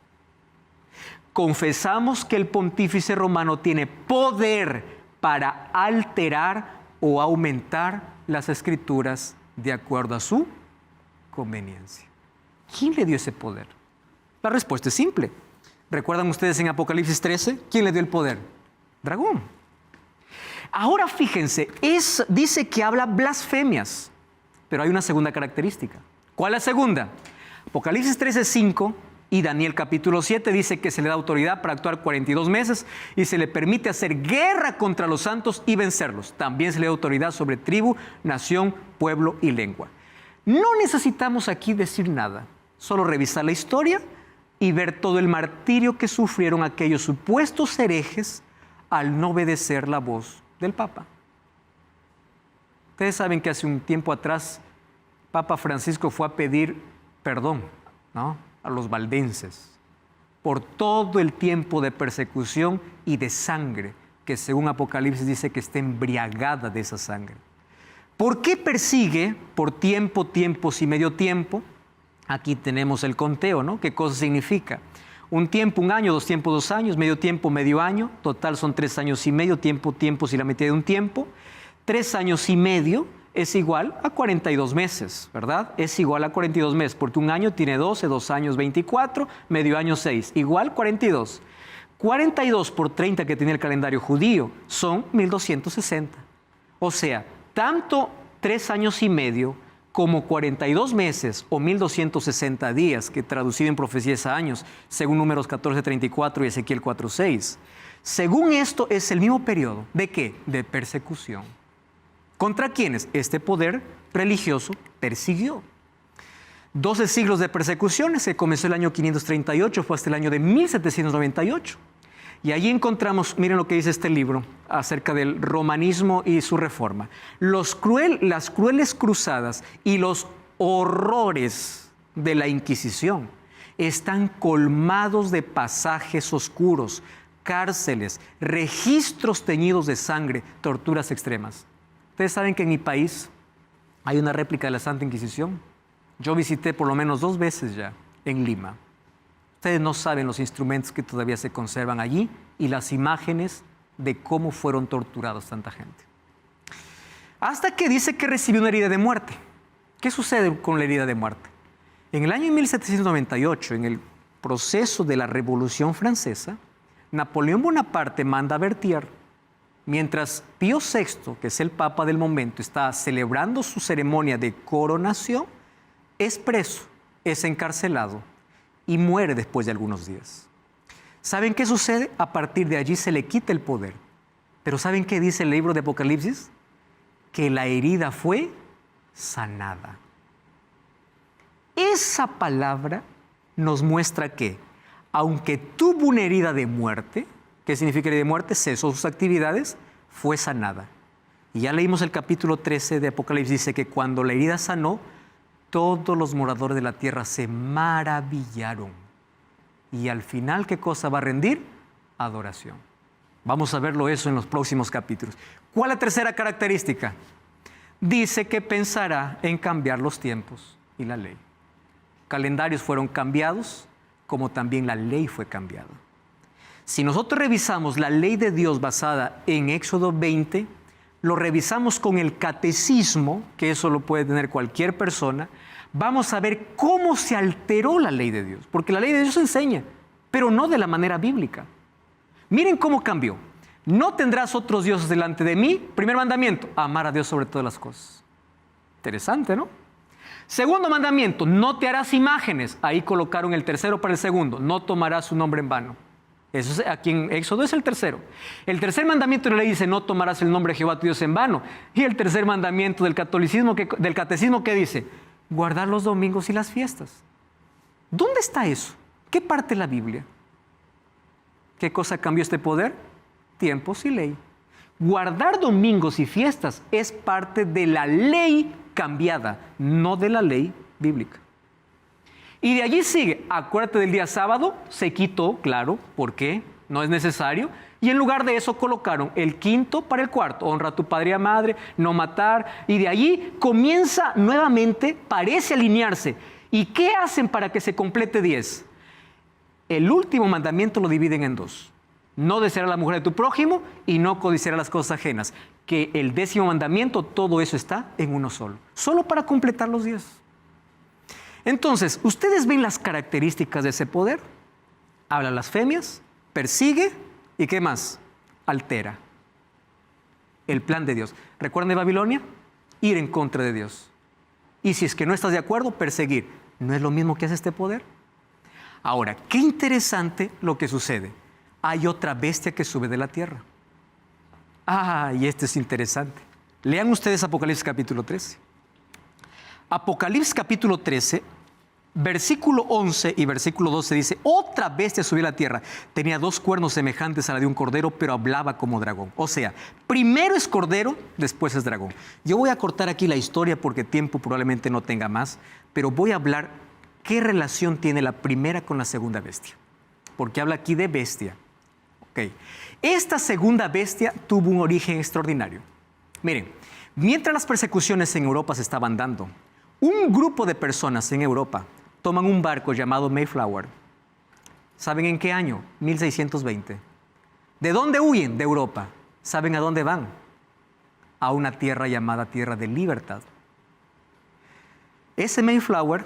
Confesamos que el pontífice romano tiene poder para alterar o aumentar las Escrituras de acuerdo a su conveniencia. ¿Quién le dio ese poder? La respuesta es simple. ¿Recuerdan ustedes en Apocalipsis 13? ¿Quién le dio el poder? Dragón. Ahora fíjense, dice que habla blasfemias, pero hay una segunda característica. ¿Cuál es la segunda? Apocalipsis 13:5 y Daniel capítulo 7 dice que se le da autoridad para actuar 42 meses y se le permite hacer guerra contra los santos y vencerlos. También se le da autoridad sobre tribu, nación, pueblo y lengua. No necesitamos aquí decir nada, solo revisar la historia y ver todo el martirio que sufrieron aquellos supuestos herejes al no obedecer la voz del Papa. Ustedes saben que hace un tiempo atrás Papa Francisco fue a pedir perdón, ¿no?, a los valdenses por todo el tiempo de persecución y de sangre que según Apocalipsis dice que está embriagada de esa sangre. ¿Por qué persigue por tiempo, tiempos y medio tiempo? Aquí tenemos el conteo, ¿no? ¿Qué cosa significa? Un tiempo, un año, 2 tiempos, 2 años, medio tiempo, medio año, total son 3 años y medio, tiempos y la mitad de un tiempo. 3 años y medio es igual a 42 meses, ¿verdad? Es igual a 42 meses, porque un año tiene 12, 2 años 24, medio año 6, igual 42. 42 por 30 que tiene el calendario judío son 1260. O sea, tanto 3 años y medio como 42 meses o 1260 días, que traducido en profecías a años, según Números 14:34 y Ezequiel 4:6. Según esto, es el mismo periodo. ¿De qué? De persecución. ¿Contra quiénes? Este poder religioso persiguió. 12 siglos de persecuciones, que comenzó el año 538, fue hasta el año de 1798. Y allí encontramos, miren lo que dice este libro acerca del romanismo y su reforma. Las crueles cruzadas y los horrores de la Inquisición están colmados de pasajes oscuros, cárceles, registros teñidos de sangre, torturas extremas. Ustedes saben que en mi país hay una réplica de la Santa Inquisición. Yo visité por lo menos 2 veces ya en Lima. Ustedes no saben los instrumentos que todavía se conservan allí y las imágenes de cómo fueron torturados tanta gente. Hasta que dice que recibió una herida de muerte. ¿Qué sucede con la herida de muerte? En el año 1798, en el proceso de la Revolución Francesa, Napoleón Bonaparte manda a Berthier, mientras Pío VI, que es el Papa del momento, está celebrando su ceremonia de coronación, es preso, es encarcelado y muere después de algunos días. ¿Saben qué sucede? A partir de allí se le quita el poder. Pero ¿saben qué dice el libro de Apocalipsis? Que la herida fue sanada. Esa palabra nos muestra que, aunque tuvo una herida de muerte, ¿Qué significa herida de muerte? Cesó sus actividades, fue sanada. Y ya leímos el capítulo 13 de Apocalipsis, dice que cuando la herida sanó, todos los moradores de la tierra se maravillaron. Y al final, ¿qué cosa va a rendir? Adoración. Vamos a verlo eso en los próximos capítulos. ¿Cuál es la tercera característica? Dice que pensará en cambiar los tiempos y la ley. Calendarios fueron cambiados, como también la ley fue cambiada. Si nosotros revisamos la ley de Dios basada en Éxodo 20, lo revisamos con el catecismo, que eso lo puede tener cualquier persona, vamos a ver cómo se alteró la ley de Dios. Porque la ley de Dios enseña, pero no de la manera bíblica. Miren cómo cambió. No tendrás otros dioses delante de mí. Primer mandamiento, amar a Dios sobre todas las cosas. Interesante, ¿no? Segundo mandamiento, no te harás imágenes. Ahí colocaron el tercero para el segundo. No tomarás su nombre en vano. Eso es, aquí en Éxodo es el tercero. El tercer mandamiento de la ley dice, no tomarás el nombre de Jehová tu Dios en vano. Y el tercer mandamiento del catecismo, ¿qué dice? Guardar los domingos y las fiestas. ¿Dónde está eso? ¿Qué parte de la Biblia? ¿Qué cosa cambió este poder? Tiempos y ley. Guardar domingos y fiestas es parte de la ley cambiada, no de la ley bíblica. Y de allí sigue, acuérdate del día sábado, se quitó, claro, ¿por qué? No es necesario. Y en lugar de eso colocaron el quinto para el cuarto, honra a tu padre y a madre, no matar. Y de allí comienza nuevamente, parece alinearse. ¿Y qué hacen para que se complete 10? El último mandamiento lo dividen en 2. No desearás a la mujer de tu prójimo y no codiciarás las cosas ajenas. Que el 10º mandamiento, todo eso está en uno solo. Solo para completar los 10. Entonces, ¿ustedes ven las características de ese poder? Habla blasfemias, persigue y ¿qué más? Altera. El plan de Dios. ¿Recuerdan de Babilonia? Ir en contra de Dios. Y si es que no estás de acuerdo, perseguir. ¿No es lo mismo que hace este poder? Ahora, qué interesante lo que sucede. Hay otra bestia que sube de la tierra. Y esto es interesante. Lean ustedes Apocalipsis capítulo 13. Apocalipsis capítulo 13, versículo 11 y versículo 12 dice, otra bestia subió a la tierra. Tenía 2 cuernos semejantes a la de un cordero, pero hablaba como dragón. O sea, primero es cordero, después es dragón. Yo voy a cortar aquí la historia porque tiempo probablemente no tenga más, pero voy a hablar qué relación tiene la primera con la segunda bestia. Porque habla aquí de bestia. Okay. Esta segunda bestia tuvo un origen extraordinario. Miren, mientras las persecuciones en Europa se estaban dando, un grupo de personas en Europa toman un barco llamado Mayflower. ¿Saben en qué año? 1620. ¿De dónde huyen? De Europa. ¿Saben a dónde van? A una tierra llamada Tierra de Libertad. Ese Mayflower,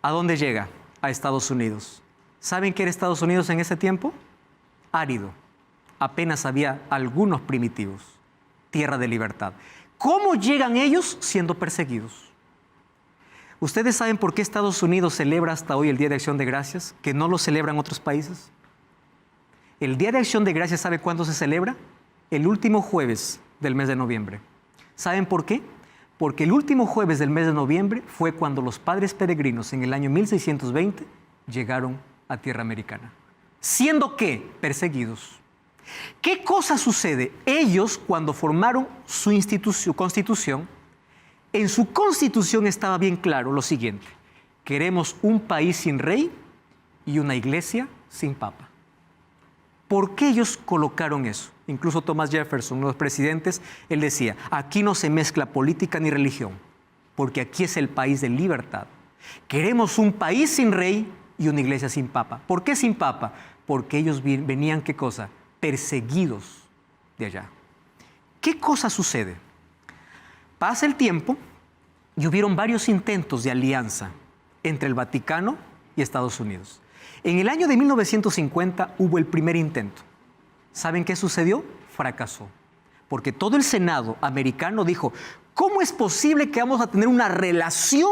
¿a dónde llega? A Estados Unidos. ¿Saben qué era Estados Unidos en ese tiempo? Árido. Apenas había algunos primitivos. Tierra de libertad. ¿Cómo llegan ellos? Siendo perseguidos. ¿Ustedes saben por qué Estados Unidos celebra hasta hoy el Día de Acción de Gracias, que no lo celebran otros países? El Día de Acción de Gracias, ¿sabe cuándo se celebra? El último jueves del mes de noviembre. ¿Saben por qué? Porque el último jueves del mes de noviembre fue cuando los padres peregrinos en el año 1620 llegaron a tierra americana. ¿Siendo qué? Perseguidos. ¿Qué cosa sucede? Ellos, cuando formaron su constitución, en su constitución estaba bien claro lo siguiente: queremos un país sin rey y una iglesia sin papa. ¿Por qué ellos colocaron eso? Incluso Thomas Jefferson, uno de los presidentes, él decía, aquí no se mezcla política ni religión, porque aquí es el país de libertad. Queremos un país sin rey y una iglesia sin papa. ¿Por qué sin papa? Porque ellos venían, ¿qué cosa? Perseguidos de allá. ¿Qué cosa sucede? Pasa el tiempo y hubieron varios intentos de alianza entre el Vaticano y Estados Unidos. En el año de 1950 hubo el primer intento. ¿Saben qué sucedió? Fracasó. Porque todo el Senado americano dijo, ¿cómo es posible que vamos a tener una relación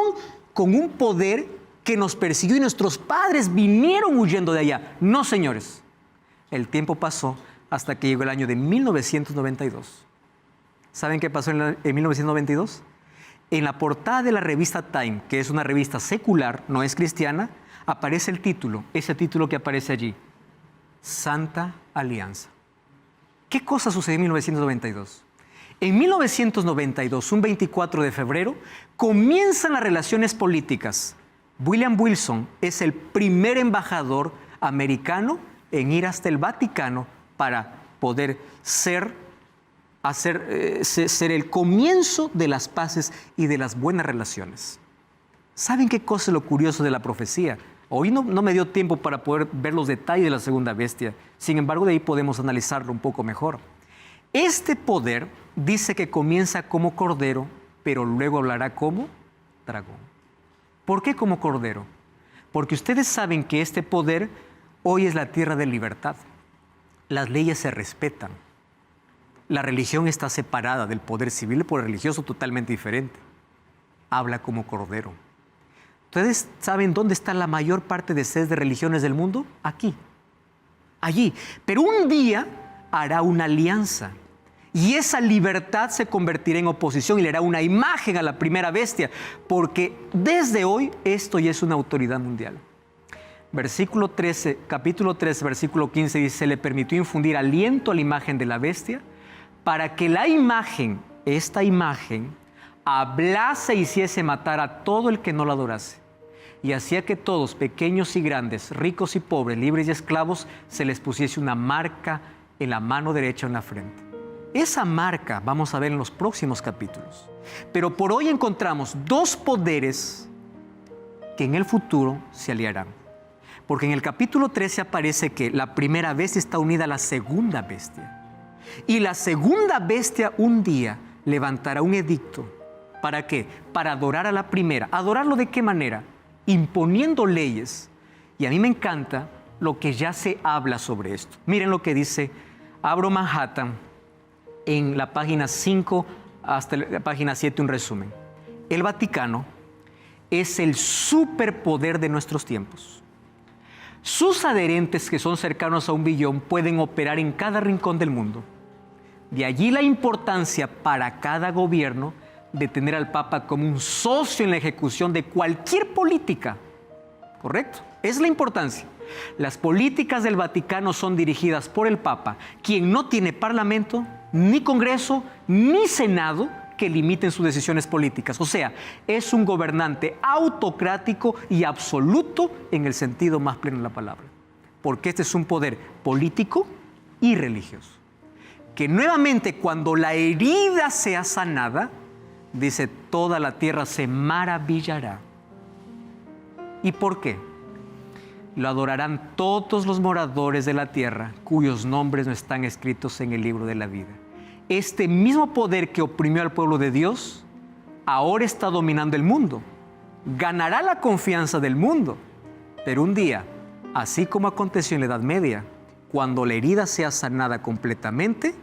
con un poder que nos persiguió y nuestros padres vinieron huyendo de allá? No, señores. El tiempo pasó hasta que llegó el año de 1992. ¿Saben qué pasó en 1992? En la portada de la revista Time, que es una revista secular, no es cristiana, aparece el título, ese título que aparece allí. Santa Alianza. ¿Qué cosa sucedió en 1992? En 1992, un 24 de febrero, comienzan las relaciones políticas. William Wilson es el primer embajador americano en ir hasta el Vaticano para poder ser el comienzo de las paces y de las buenas relaciones. ¿Saben qué cosa es lo curioso de la profecía? Hoy no me dio tiempo para poder ver los detalles de la segunda bestia. Sin embargo, de ahí podemos analizarlo un poco mejor. Este poder dice que comienza como cordero, pero luego hablará como dragón. ¿Por qué como cordero? Porque ustedes saben que este poder hoy es la tierra de libertad. Las leyes se respetan. La religión está separada del poder civil por el religioso, totalmente diferente. Habla como cordero. ¿Ustedes saben dónde está la mayor parte de sedes de religiones del mundo? Aquí, allí. Pero un día hará una alianza y esa libertad se convertirá en oposición y le hará una imagen a la primera bestia, porque desde hoy esto ya es una autoridad mundial. Capítulo 13, versículo 15 dice: se le permitió infundir aliento a la imagen de la bestia para que la imagen, esta imagen, hablase y hiciese matar a todo el que no la adorase. Y hacía que todos, pequeños y grandes, ricos y pobres, libres y esclavos, se les pusiese una marca en la mano derecha o en la frente. Esa marca vamos a ver en los próximos capítulos. Pero por hoy encontramos dos poderes que en el futuro se aliarán. Porque en el capítulo 13 aparece que la primera bestia está unida a la segunda bestia. Y la segunda bestia un día levantará un edicto. ¿Para qué? Para adorar a la primera. ¿Adorarlo de qué manera? Imponiendo leyes. Y a mí me encanta lo que ya se habla sobre esto. Miren lo que dice, abro Manhattan en la página 5 hasta la página 7, un resumen. El Vaticano es el superpoder de nuestros tiempos. Sus adherentes, que son cercanos a 1 billón, pueden operar en cada rincón del mundo. De allí la importancia para cada gobierno de tener al Papa como un socio en la ejecución de cualquier política. ¿Correcto? Es la importancia. Las políticas del Vaticano son dirigidas por el Papa, quien no tiene parlamento, ni Congreso, ni Senado que limiten sus decisiones políticas. O sea, es un gobernante autocrático y absoluto en el sentido más pleno de la palabra. Porque este es un poder político y religioso. Que nuevamente, cuando la herida sea sanada, dice, toda la tierra se maravillará. ¿Y por qué? Lo adorarán todos los moradores de la tierra, cuyos nombres no están escritos en el libro de la vida. Este mismo poder que oprimió al pueblo de Dios, ahora está dominando el mundo. Ganará la confianza del mundo. Pero un día, así como aconteció en la Edad Media, cuando la herida sea sanada completamente,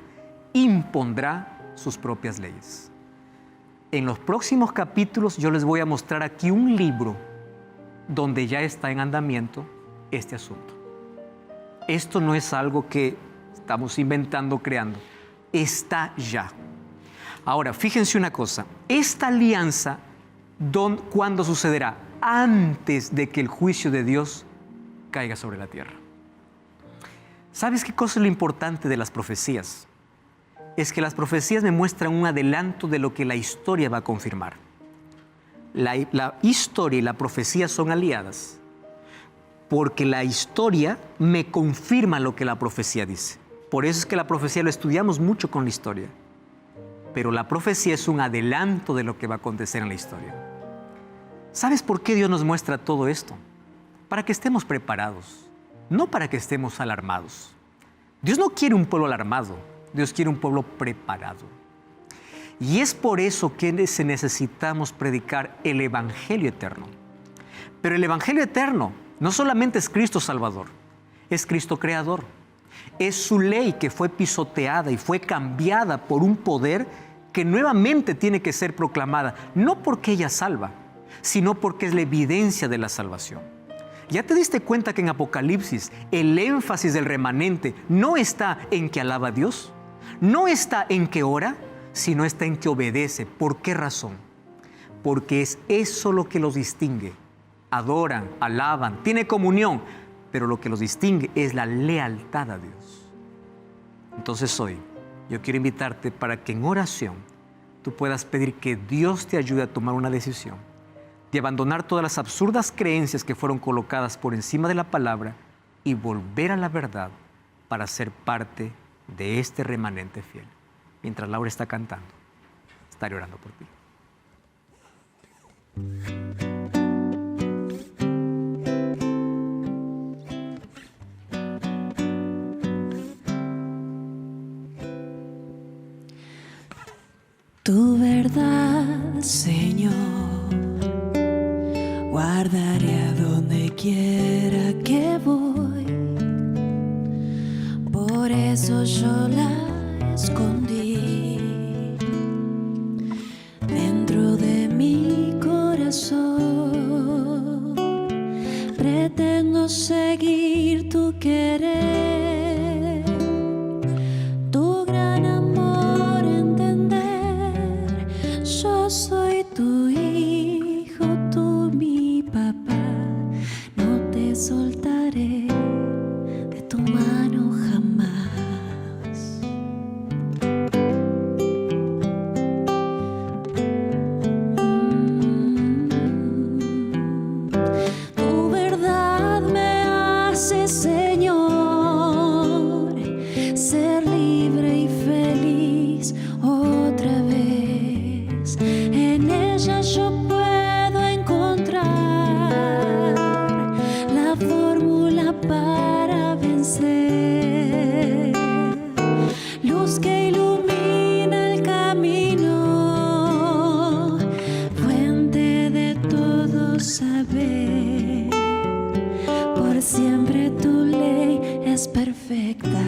impondrá sus propias leyes. En los próximos capítulos yo les voy a mostrar aquí un libro donde ya está en andamiento este asunto. Esto no es algo que estamos inventando, creando. Está ya. Ahora, fíjense una cosa. Esta alianza, ¿cuándo sucederá? Antes de que el juicio de Dios caiga sobre la tierra. ¿Sabes qué cosa es lo importante de las profecías? Es que las profecías me muestran un adelanto de lo que la historia va a confirmar. La historia y la profecía son aliadas, porque la historia me confirma lo que la profecía dice. Por eso es que la profecía lo estudiamos mucho con la historia. Pero la profecía es un adelanto de lo que va a acontecer en la historia. ¿Sabes por qué Dios nos muestra todo esto? Para que estemos preparados, no para que estemos alarmados. Dios no quiere un pueblo alarmado, Dios quiere un pueblo preparado. Y es por eso que necesitamos predicar el Evangelio eterno. Pero el Evangelio eterno no solamente es Cristo Salvador, es Cristo Creador. Es su ley que fue pisoteada y fue cambiada por un poder que nuevamente tiene que ser proclamada, no porque ella salva, sino porque es la evidencia de la salvación. ¿Ya te diste cuenta que en Apocalipsis el énfasis del remanente no está en que alaba a Dios? No está en que ora, sino está en que obedece. ¿Por qué razón? Porque es eso lo que los distingue. Adoran, alaban, tiene comunión, pero lo que los distingue es la lealtad a Dios. Entonces hoy yo quiero invitarte para que en oración tú puedas pedir que Dios te ayude a tomar una decisión de abandonar todas las absurdas creencias que fueron colocadas por encima de la palabra y volver a la verdad para ser parte de este remanente fiel. Mientras Laura está cantando, estaré orando por ti. Tu verdad, Señor, guardaré a donde quiera que voy. Por eso yo la escondí dentro de mi corazón. Pretendo seguir tu querer, tu gran amor entender. Yo soy tu hijo, tú mi papá. No te soltaré de tu mano jamás. Tu verdad me hace, Señor, ser libre y feliz otra vez. En ella yo puedo encontrar la fórmula para vencer, luz que ilumina el camino, fuente de todo saber. Por siempre tu ley es perfecta,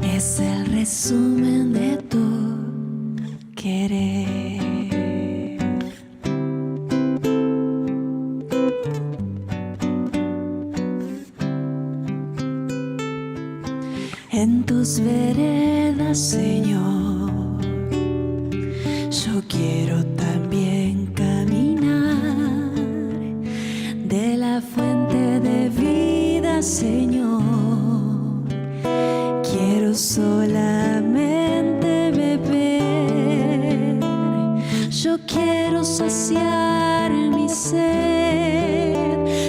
es el resumen de tu querer. En tus veredas, Señor, yo quiero también caminar. De la fuente de vida, Señor, quiero solamente beber. Yo quiero saciar mi sed,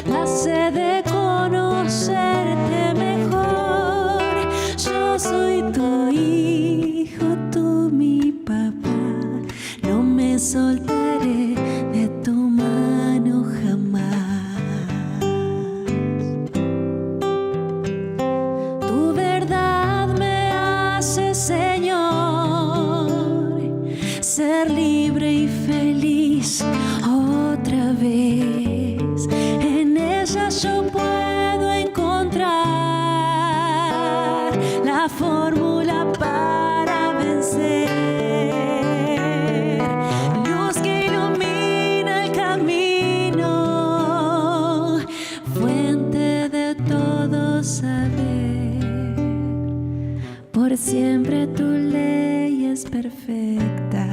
la sed de conocerte mejor. Yo soy tu hijo, tú mi papá. No me soltaré de tu mano jamás. Tu verdad me hace, Señor, ser libre y feliz otra vez. En ella yo puedo encontrar la fórmula para vencer, luz que ilumina el camino, fuente de todo saber. Por siempre tu ley es perfecta,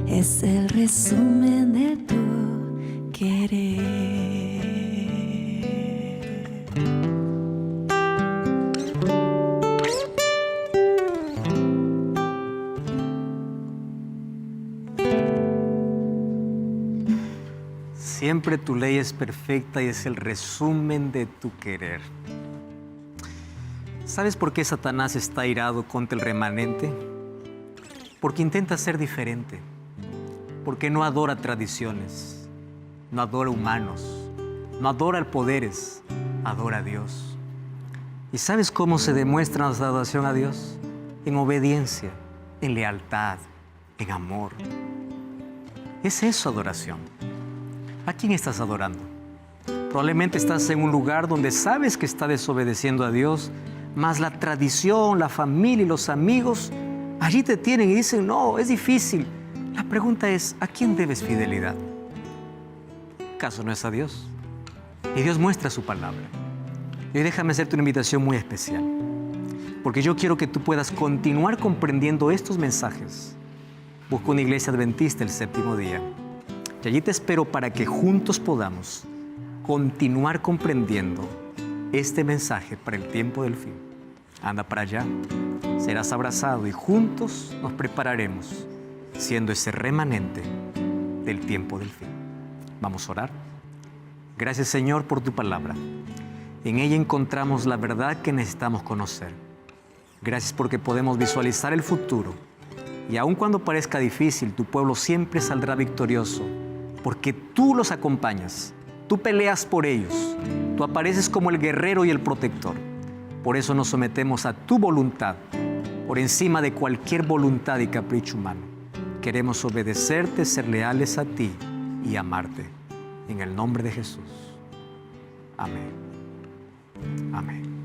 es el resumen de tu querer. Siempre tu ley es perfecta y es el resumen de tu querer. ¿Sabes por qué Satanás está airado contra el remanente? Porque intenta ser diferente, porque no adora tradiciones, no adora humanos, no adora poderes, adora a Dios. ¿Y sabes cómo se demuestra nuestra adoración a Dios? En obediencia, en lealtad, en amor. Es eso adoración. ¿A quién estás adorando? Probablemente estás en un lugar donde sabes que está desobedeciendo a Dios, mas la tradición, la familia y los amigos allí te tienen y dicen, no, es difícil. La pregunta es, ¿a quién debes fidelidad? ¿Acaso no es a Dios? Y Dios muestra su palabra. Y hoy déjame hacerte una invitación muy especial, porque yo quiero que tú puedas continuar comprendiendo estos mensajes. Busca una iglesia adventista el séptimo día. Y allí te espero para que juntos podamos continuar comprendiendo este mensaje para el tiempo del fin. Anda para allá, serás abrazado y juntos nos prepararemos, siendo ese remanente del tiempo del fin. Vamos a orar. Gracias, Señor, por tu palabra. En ella encontramos la verdad que necesitamos conocer. Gracias porque podemos visualizar el futuro. Y aun cuando parezca difícil, tu pueblo siempre saldrá victorioso, porque tú los acompañas, tú peleas por ellos, tú apareces como el guerrero y el protector. Por eso nos sometemos a tu voluntad, por encima de cualquier voluntad y capricho humano. Queremos obedecerte, ser leales a ti y amarte. En el nombre de Jesús. Amén. Amén.